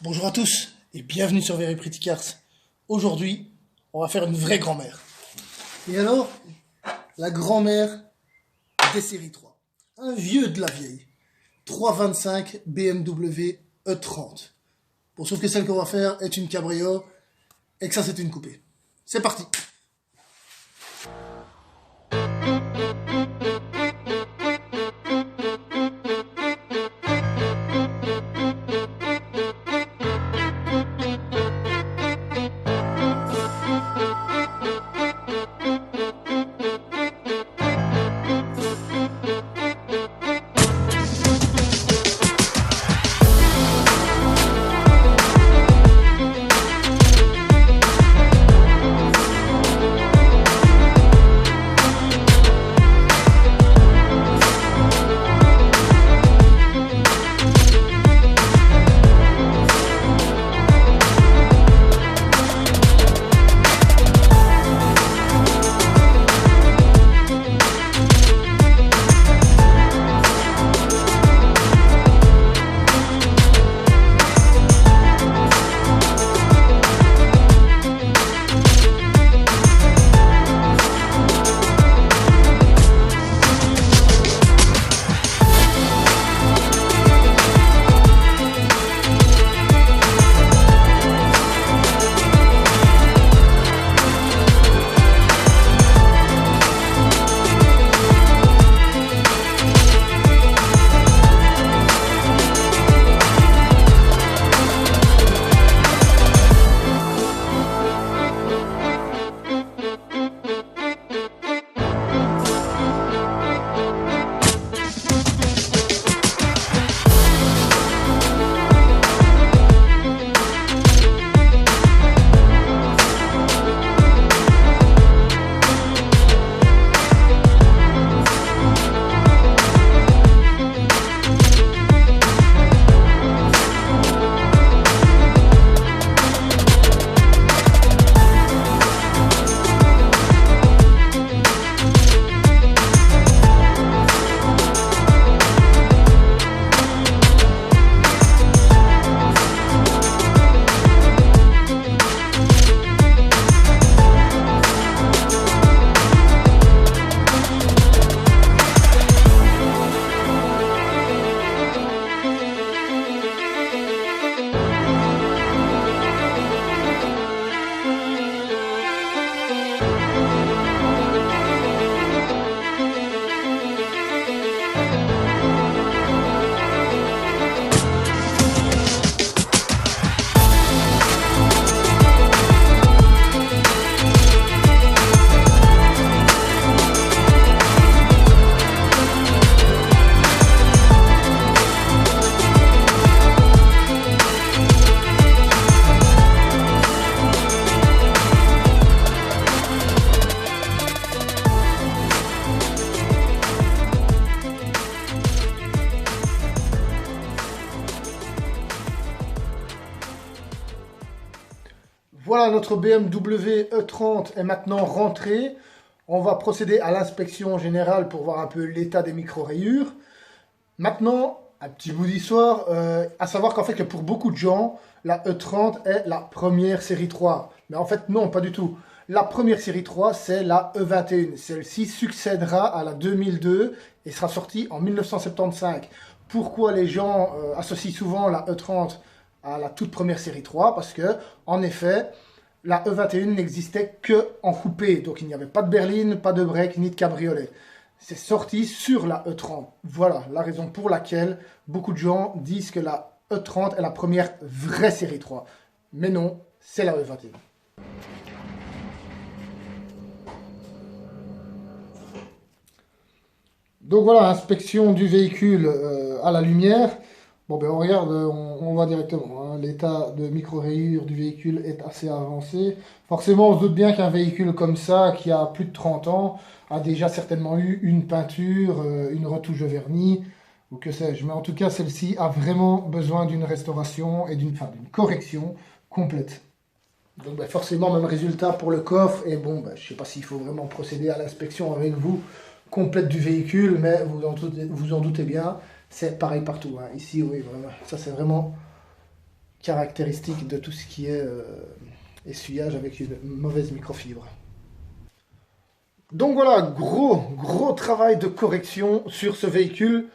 Bonjour à tous et bienvenue sur Very Pretty Cars. Aujourd'hui, on va faire une vraie grand-mère. Et alors, la grand-mère des séries 3. Un vieux de la vieille. 325 BMW E30. Pour sauf que celle qu'on va faire est une cabrio et que ça c'est une coupée. C'est parti. Voilà, notre BMW E30 est maintenant rentré. On va procéder à l'inspection générale pour voir un peu l'état des micro-rayures. Maintenant, un petit bout d'histoire, à savoir qu'en fait que pour beaucoup de gens, la E30 est la première série 3. Mais en fait non, pas du tout. La première série 3, c'est la E21. Celle-ci succédera à la 2002 et sera sortie en 1975. Pourquoi les gens associent souvent la E30 à la toute première série 3? Parce que, en effet, la E21 n'existait que en coupé. Donc il n'y avait pas de berline, pas de break, ni de cabriolet. C'est sorti sur la E30. Voilà la raison pour laquelle beaucoup de gens disent que la E30 est la première vraie série 3. Mais non, c'est la E21. Donc voilà, inspection du véhicule à la lumière. Bon ben on regarde, on va directement. Hein. L'état de micro-rayures du véhicule est assez avancé. Forcément, on se doute bien qu'un véhicule comme ça, qui a plus de 30 ans, a déjà certainement eu une peinture, une retouche de vernis, ou que sais-je. Mais en tout cas, celle-ci a vraiment besoin d'une restauration et d'une correction complète. Donc ben, forcément, même résultat pour le coffre. Et bon, ben, je ne sais pas s'il faut vraiment procéder à l'inspection avec vous complète du véhicule, mais vous en doutez bien, c'est pareil partout. Hein. Ici, oui, vraiment, ça c'est vraiment caractéristique de tout ce qui est essuyage avec une mauvaise microfibre. Donc voilà, gros travail de correction sur ce véhicule.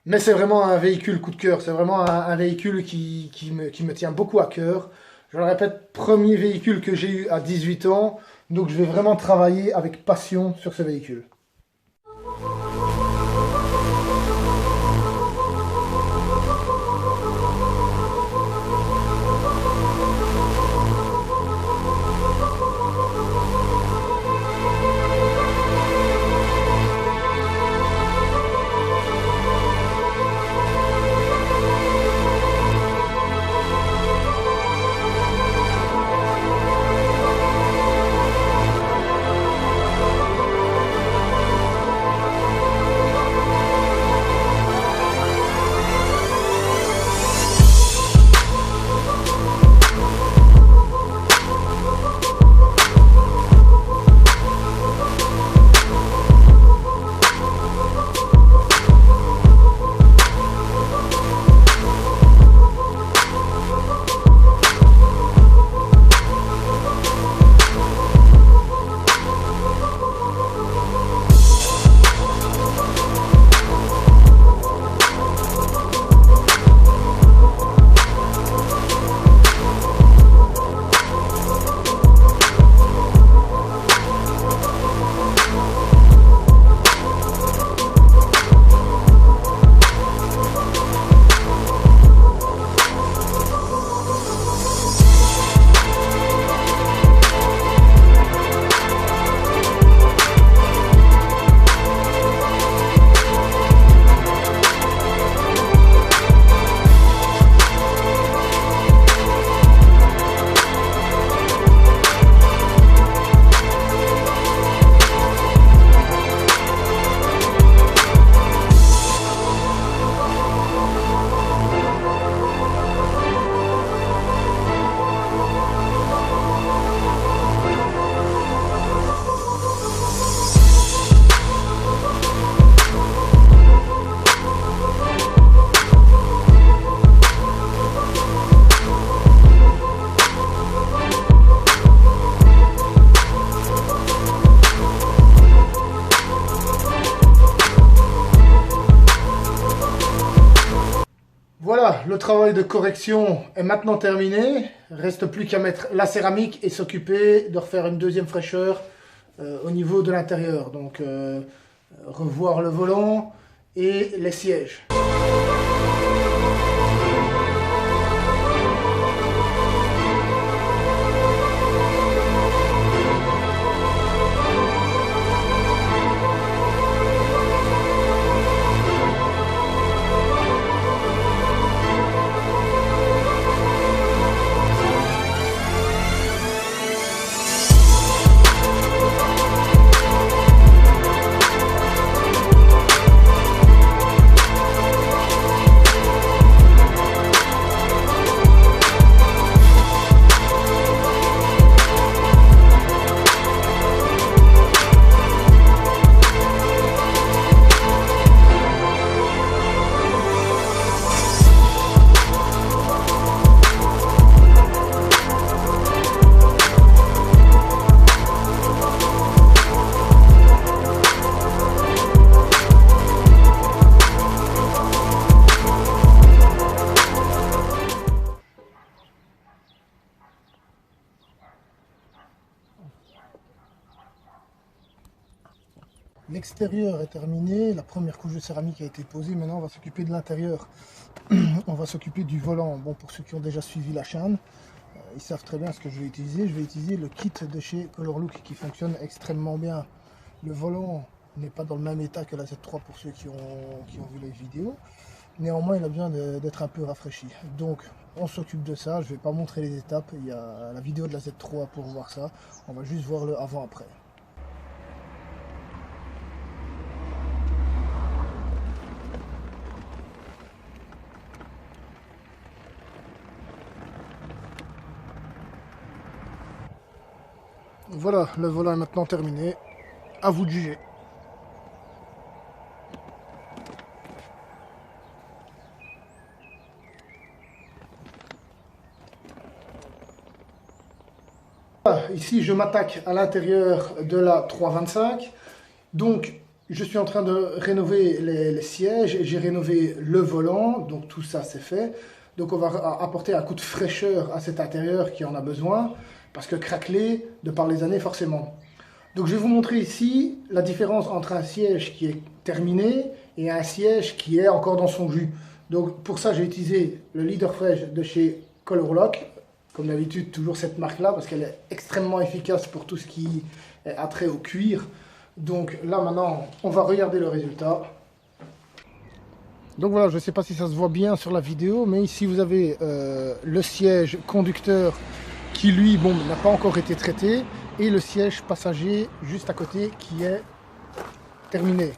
Mais c'est vraiment un véhicule coup de cœur. C'est vraiment un véhicule qui me tient beaucoup à cœur. Je le répète, premier véhicule que j'ai eu à 18 ans. Donc je vais vraiment travailler avec passion sur ce véhicule. Voilà, le travail de correction est maintenant terminé. Reste plus qu'à mettre la céramique et s'occuper de refaire une deuxième fraîcheur au niveau de l'intérieur. Donc revoir le volant et les sièges. L'extérieur est terminé, la première couche de céramique a été posée, maintenant on va s'occuper de l'intérieur. On va s'occuper du volant. Bon, pour ceux qui ont déjà suivi la chaîne, ils savent très bien ce que je vais utiliser. Je vais utiliser le kit de chez Color Look qui fonctionne extrêmement bien. Le volant n'est pas dans le même état que la Z3 pour ceux qui ont vu les vidéos. Néanmoins, il a besoin d'être un peu rafraîchi. Donc, on s'occupe de ça. Je ne vais pas montrer les étapes. Il y a la vidéo de la Z3 pour voir ça. On va juste voir le avant-après. Voilà, le volant est maintenant terminé. À vous de juger. Ici, je m'attaque à l'intérieur de la 325. Donc, je suis en train de rénover les sièges. J'ai rénové le volant. Donc, tout ça, c'est fait. Donc, on va apporter un coup de fraîcheur à cet intérieur qui en a besoin. Parce que craquelé, de par les années, forcément. Donc, je vais vous montrer ici la différence entre un siège qui est terminé et un siège qui est encore dans son jus. Donc, pour ça, j'ai utilisé le Leader Fresh de chez Colorlock. Comme d'habitude, toujours cette marque-là, parce qu'elle est extrêmement efficace pour tout ce qui a trait au cuir. Donc là, maintenant, on va regarder le résultat. Donc voilà, je ne sais pas si ça se voit bien sur la vidéo, mais ici, vous avez le siège conducteur qui, lui, bon, n'a pas encore été traité, et le siège passager juste à côté qui est terminé.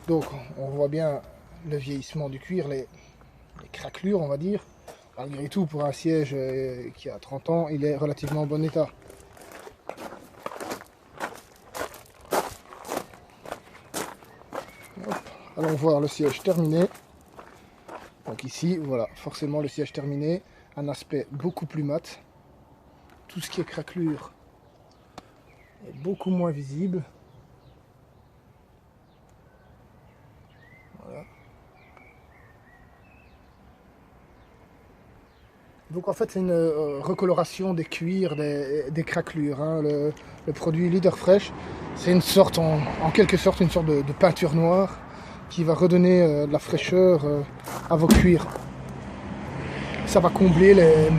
Donc, on voit bien le vieillissement du cuir, les craquelures, on va dire. Malgré tout, pour un siège qui a 30 ans, il est relativement en bon état. Hop. Allons voir le siège terminé. Donc ici, voilà, forcément le siège terminé, un aspect beaucoup plus mat. Tout ce qui est craquelure est beaucoup moins visible. Voilà. Donc en fait c'est une recoloration des cuirs, des craquelures. Hein. Le produit Leader Fresh, c'est une sorte, en quelque sorte, une sorte de peinture noire qui va redonner de la fraîcheur à vos cuirs. Ça va combler les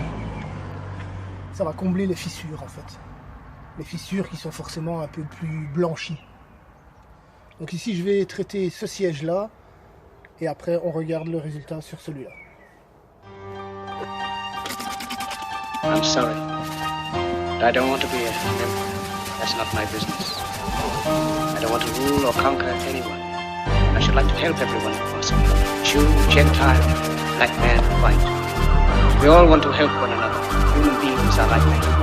fissures en fait. Les fissures qui sont forcément un peu plus blanchies. Donc ici je vais traiter ce siège là et après on regarde le résultat sur celui-là. I'm sorry, but I don't want to be a member. That's not my business. I don't want to rule or conquer anyone. I should like to help everyone if possible. Jew, Gentile, black man, white. We all want to help one another. Human beings are like that.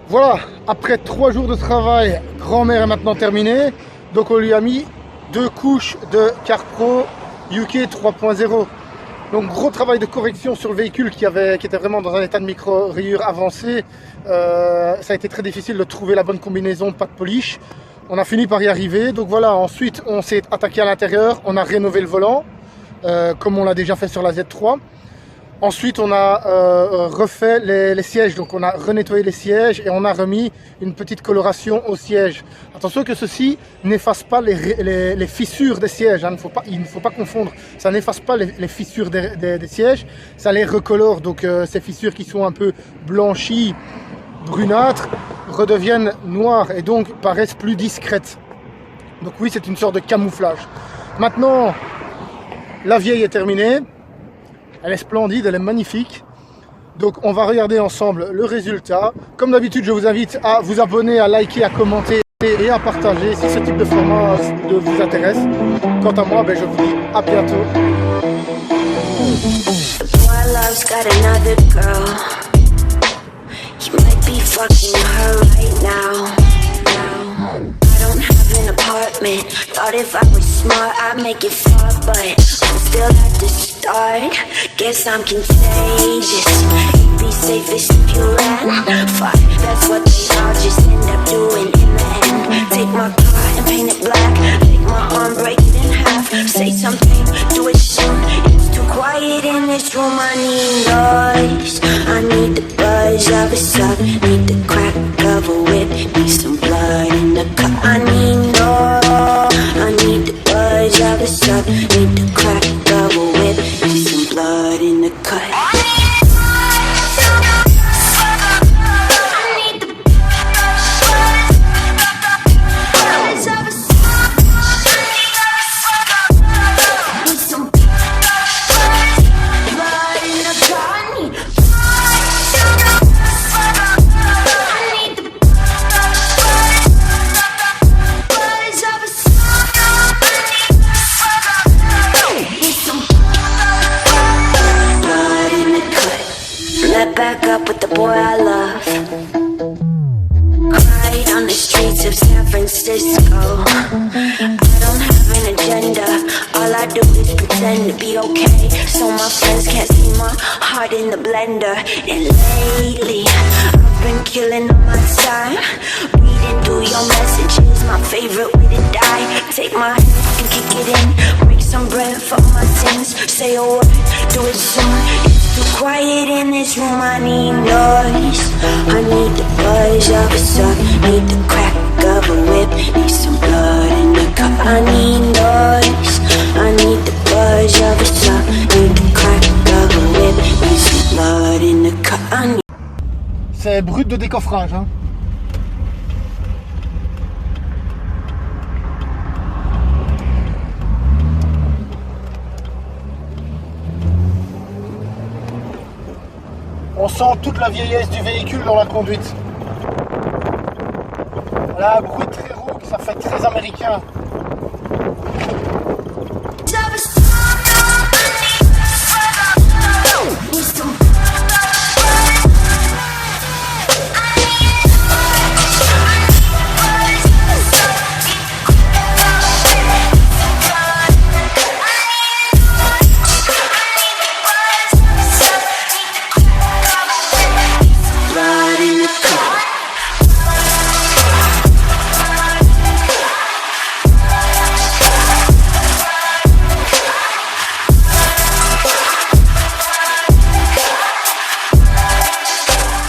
Voilà, après 3 jours de travail, grand-mère est maintenant terminée. Donc on lui a mis 2 couches de CarPro UK 3.0. Donc gros travail de correction sur le véhicule qui était vraiment dans un état de micro-rayures avancé. Ça a été très difficile de trouver la bonne combinaison, pas de polish. On a fini par y arriver. Donc voilà, ensuite on s'est attaqué à l'intérieur, on a rénové le volant, comme on l'a déjà fait sur la Z3. Ensuite, on a refait les sièges, donc on a renettoyé les sièges et on a remis une petite coloration aux sièges. Attention que ceci n'efface pas les fissures des sièges, hein. Il ne faut pas confondre. Ça n'efface pas les fissures des sièges, ça les recolore. Donc ces fissures qui sont un peu blanchies, brunâtres, redeviennent noires et donc paraissent plus discrètes. Donc oui, c'est une sorte de camouflage. Maintenant, la vieille est terminée. Elle est splendide, elle est magnifique. Donc on va regarder ensemble le résultat. Comme d'habitude, je vous invite à vous abonner, à liker, à commenter et à partager si ce type de format vous intéresse. Quant à moi, je vous dis à bientôt. Thought if I was smart, I'd make it far, but I'm still at the start. Guess I'm contagious. You'd be safest if you ran far. That's what they all just end up doing in the end. Take my car and paint it black. Take my arm, break it in half. Say something, do it soon. It's too quiet in this room. I need noise. I need the buzz of a sub. Need the crack of a whip. Need some blood in the cup. I need noise. I need the buzz of a sub. Need the crack of a whip. Need some blood in the cut. Back up with the boy I love. Cried on the streets of San Francisco. I don't have an agenda. All I do is pretend to be okay, so my friends can't see my heart in the blender. And lately I've been killing all my time, reading through your messages. My favorite way to die. Take my hand and kick it in. Break some bread for my sins. Say a word, do it soon. Too quiet in this room, I need noise. I need the buzz of a sub. Need the crack of a whip. Need some blood in the cup. I need noise. I need the buzz of a sub. Need the crack of a whip. Need some blood in the cup. I need... C'est brut de décoffrage, hein. On sent toute la vieillesse du véhicule dans la conduite. Elle a un bruit très rauque, ça fait très américain.